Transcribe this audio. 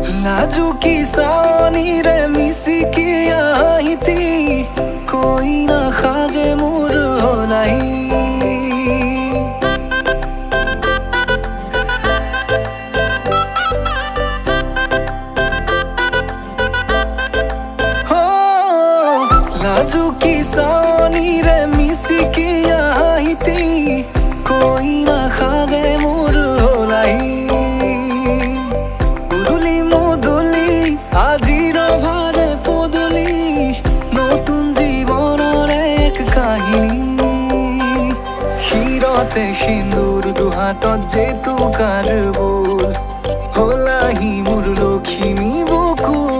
लाजुकी सानी रे मिसी की आहिती कोई ना खाजे मुर हो नहीं हो लाजुकी सानी रे मिसी की आहिती कोई ना खाजे मुर हो नहीं আজির ভারে পদলি নতুন জীবনের এক কাহিনী ক্ষীরতে সিন্দুর দুহাতত যে তুকার বোল হলাহি মোর লখিমী বকুল